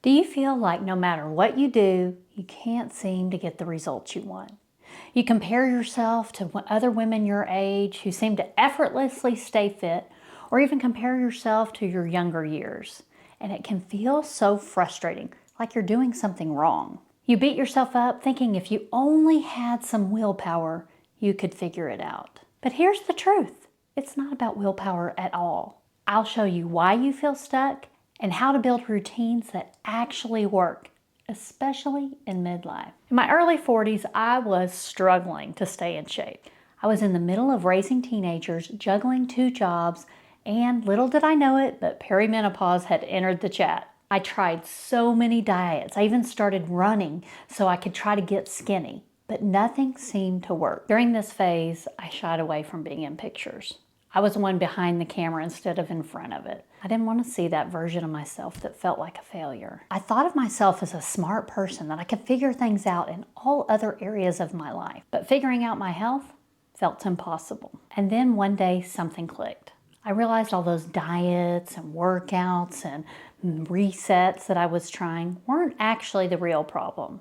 Do you feel like no matter what you do, you can't seem to get the results you want? You compare yourself to other women your age who seem to effortlessly stay fit, or even compare yourself to your younger years. And it can feel so frustrating, like you're doing something wrong. You beat yourself up thinking if you only had some willpower, you could figure it out. But here's the truth. It's not about willpower at all. I'll show you why you feel stuck and how to build routines that actually work, especially in midlife. In my early 40s, I was struggling to stay in shape. I was in the middle of raising teenagers, juggling 2 jobs, and little did I know it, but perimenopause had entered the chat. I tried so many diets. I even started running so I could try to get skinny, but nothing seemed to work. During this phase, I shied away from being in pictures. I was the one behind the camera instead of in front of it. I didn't want to see that version of myself that felt like a failure. I thought of myself as a smart person, that I could figure things out in all other areas of my life. But figuring out my health felt impossible. And then one day something clicked. I realized all those diets and workouts and resets that I was trying weren't actually the real problem.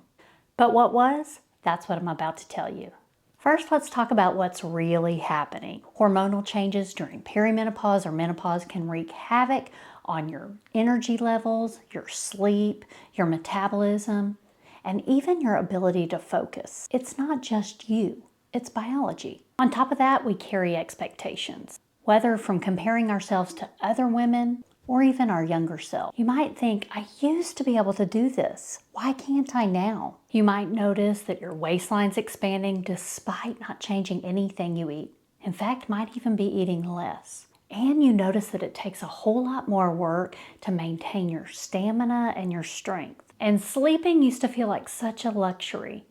But what was? That's what I'm about to tell you. First, let's talk about what's really happening. Hormonal changes during perimenopause or menopause can wreak havoc on your energy levels, your sleep, your metabolism, and even your ability to focus. It's not just you, it's biology. On top of that, we carry expectations, whether from comparing ourselves to other women or even our younger self. You might think, I used to be able to do this. Why can't I now? You might notice that your waistline's expanding despite not changing anything you eat. In fact, might even be eating less. And you notice that it takes a whole lot more work to maintain your stamina and your strength. And sleeping used to feel like such a luxury.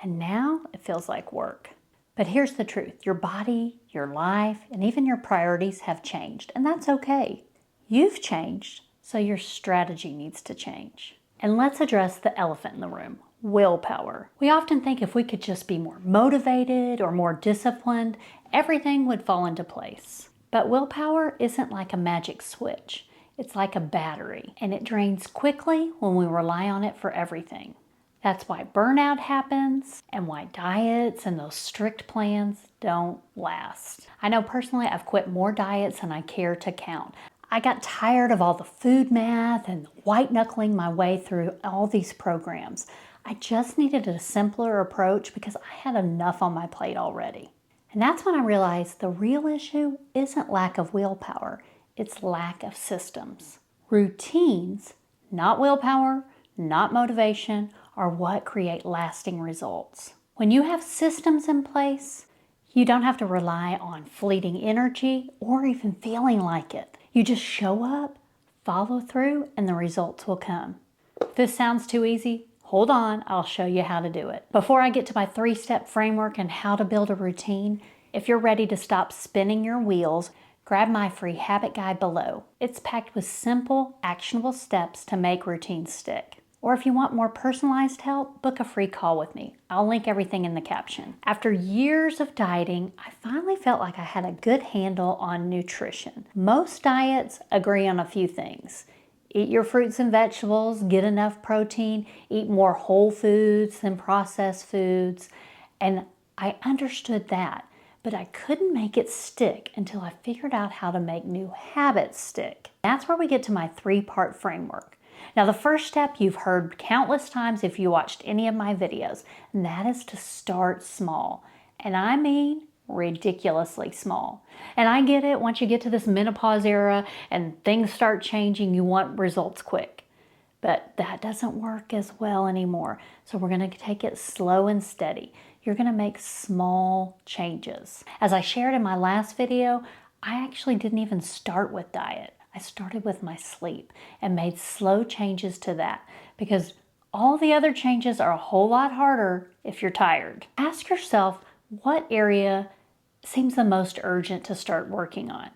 And now it feels like work. But here's the truth. Your body, your life, and even your priorities have changed. And that's okay. You've changed, so your strategy needs to change. And let's address the elephant in the room, willpower. We often think if we could just be more motivated or more disciplined, everything would fall into place. But willpower isn't like a magic switch. It's like a battery, and it drains quickly when we rely on it for everything. That's why burnout happens and why diets and those strict plans don't last. I know personally I've quit more diets than I care to count. I got tired of all the food math and white knuckling my way through all these programs. I just needed a simpler approach because I had enough on my plate already. And that's when I realized the real issue isn't lack of willpower, it's lack of systems. Routines, not willpower, not motivation, are what create lasting results. When you have systems in place, you don't have to rely on fleeting energy or even feeling like it. You just show up, follow through, and the results will come. If this sounds too easy, hold on, I'll show you how to do it. Before I get to my 3-step framework and how to build a routine, if you're ready to stop spinning your wheels, grab my free habit guide below. It's packed with simple, actionable steps to make routines stick. Or if you want more personalized help, book a free call with me. I'll link everything in the caption. After years of dieting, I finally felt like I had a good handle on nutrition. Most diets agree on a few things. Eat your fruits and vegetables, get enough protein, eat more whole foods than processed foods. And I understood that, but I couldn't make it stick until I figured out how to make new habits stick. That's where we get to my 3-part framework. Now, the first step you've heard countless times if you watched any of my videos, and that is to start small. And I mean ridiculously small. And I get it, once you get to this menopause era and things start changing, you want results quick. But that doesn't work as well anymore. So we're going to take it slow and steady. You're going to make small changes. As I shared in my last video, I actually didn't even start with diet. I started with my sleep and made slow changes to that because all the other changes are a whole lot harder if you're tired. Ask yourself what area seems the most urgent to start working on,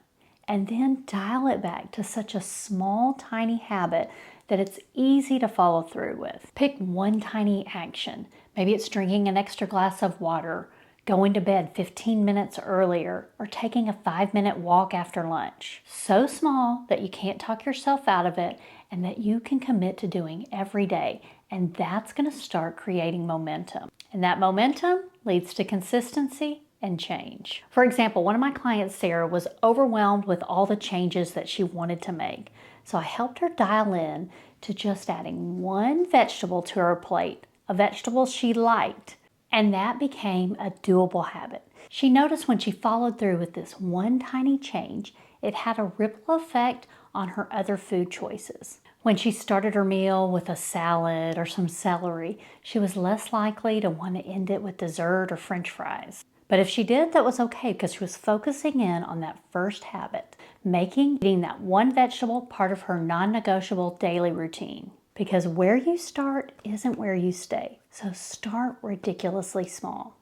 and then dial it back to such a small, tiny habit that it's easy to follow through with. Pick one tiny action. Maybe it's drinking an extra glass of water, going to bed 15 minutes earlier, or taking a 5-minute walk after lunch. So small that you can't talk yourself out of it and that you can commit to doing every day. And that's going to start creating momentum. And that momentum leads to consistency and change. For example, one of my clients, Sarah, was overwhelmed with all the changes that she wanted to make. So I helped her dial in to just adding one vegetable to her plate, a vegetable she liked. And that became a doable habit. She noticed when she followed through with this one tiny change, it had a ripple effect on her other food choices. When she started her meal with a salad or some celery, she was less likely to want to end it with dessert or French fries. But if she did, that was okay because she was focusing in on that first habit, making eating that one vegetable part of her non-negotiable daily routine. Because where you start isn't where you stay. So start ridiculously small.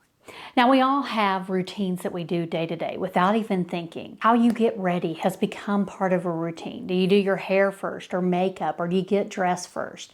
Now, we all have routines that we do day to day without even thinking. How you get ready has become part of a routine. Do you do your hair first or makeup, or do you get dressed first?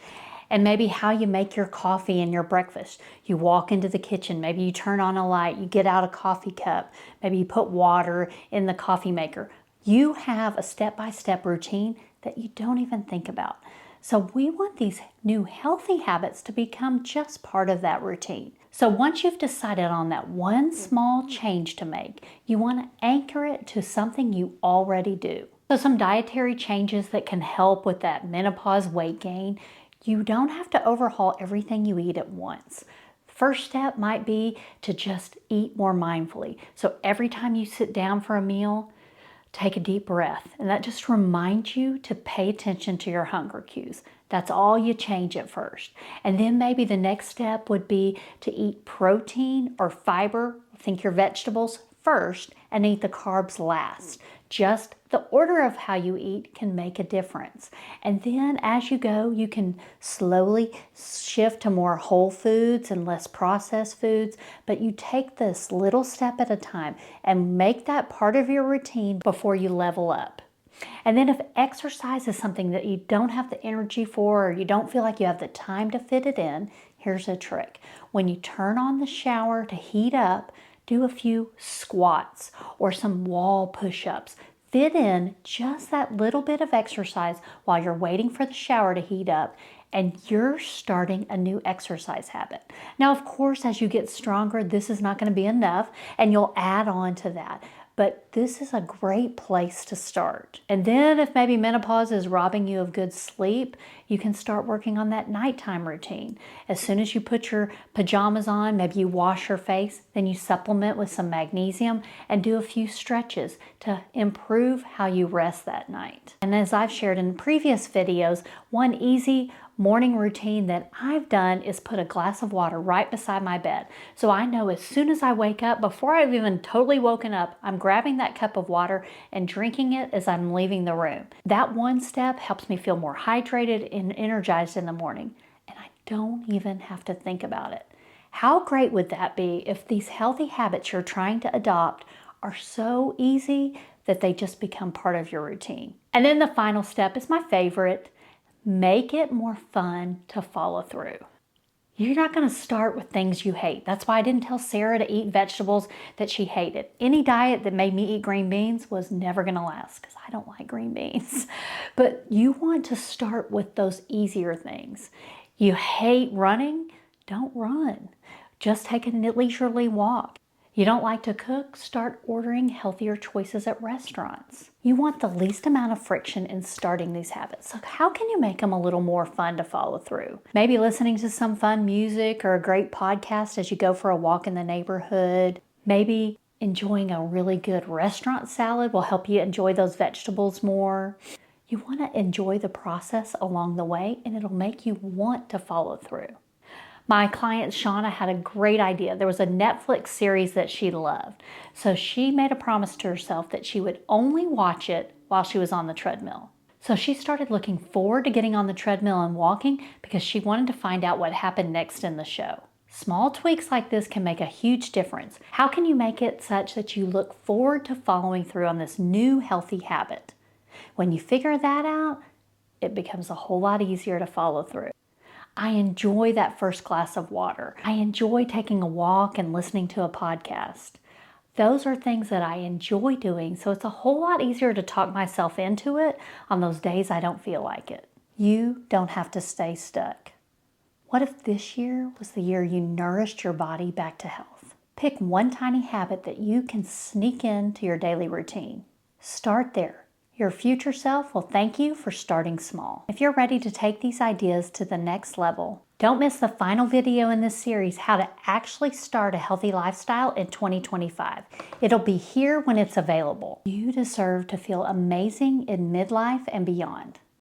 And maybe how you make your coffee and your breakfast. You walk into the kitchen, maybe you turn on a light, you get out a coffee cup, maybe you put water in the coffee maker. You have a step-by-step routine that you don't even think about. So we want these new healthy habits to become just part of that routine. So once you've decided on that one small change to make, you want to anchor it to something you already do. So some dietary changes that can help with that menopause weight gain. You don't have to overhaul everything you eat at once. First step might be to just eat more mindfully. So every time you sit down for a meal, take a deep breath, and that just reminds you to pay attention to your hunger cues. That's all you change at first. And then maybe the next step would be to eat protein or fiber, think your vegetables first, and eat the carbs last. Just the order of how you eat can make a difference. And then as you go, you can slowly shift to more whole foods and less processed foods, but you take this little step at a time and make that part of your routine before you level up. And then if exercise is something that you don't have the energy for, or you don't feel like you have the time to fit it in, here's a trick. When you turn on the shower to heat up, do a few squats or some wall push-ups. Fit in just that little bit of exercise while you're waiting for the shower to heat up, and you're starting a new exercise habit. Now, of course, as you get stronger, this is not going to be enough, and you'll add on to that. But this is a great place to start. And then if maybe menopause is robbing you of good sleep, you can start working on that nighttime routine. As soon as you put your pajamas on, maybe you wash your face, then you supplement with some magnesium and do a few stretches to improve how you rest that night. And as I've shared in previous videos, one easy morning routine that I've done is put a glass of water right beside my bed. So I know as soon as I wake up, before I've even totally woken up, I'm grabbing that cup of water and drinking it as I'm leaving the room. That one step helps me feel more hydrated and energized in the morning, and I don't even have to think about it. How great would that be if these healthy habits you're trying to adopt are so easy that they just become part of your routine? And then the final step is my favorite. Make it more fun to follow through. You're not going to start with things you hate. That's why I didn't tell Sarah to eat vegetables that she hated. Any diet that made me eat green beans was never going to last because I don't like green beans. But you want to start with those easier things. You hate running? Don't run. Just take a leisurely walk. You don't like to cook? Start ordering healthier choices at restaurants. You want the least amount of friction in starting these habits. So how can you make them a little more fun to follow through? Maybe listening to some fun music or a great podcast as you go for a walk in the neighborhood. Maybe enjoying a really good restaurant salad will help you enjoy those vegetables more. You want to enjoy the process along the way, and it'll make you want to follow through. My client Shauna had a great idea. There was a Netflix series that she loved. So she made a promise to herself that she would only watch it while she was on the treadmill. So she started looking forward to getting on the treadmill and walking because she wanted to find out what happened next in the show. Small tweaks like this can make a huge difference. How can you make it such that you look forward to following through on this new healthy habit? When you figure that out, it becomes a whole lot easier to follow through. I enjoy that first glass of water. I enjoy taking a walk and listening to a podcast. Those are things that I enjoy doing, so it's a whole lot easier to talk myself into it on those days I don't feel like it. You don't have to stay stuck. What if this year was the year you nourished your body back to health? Pick one tiny habit that you can sneak into your daily routine. Start there. Your future self will thank you for starting small. If you're ready to take these ideas to the next level, don't miss the final video in this series, how to actually start a healthy lifestyle in 2025. It'll be here when it's available. You deserve to feel amazing in midlife and beyond.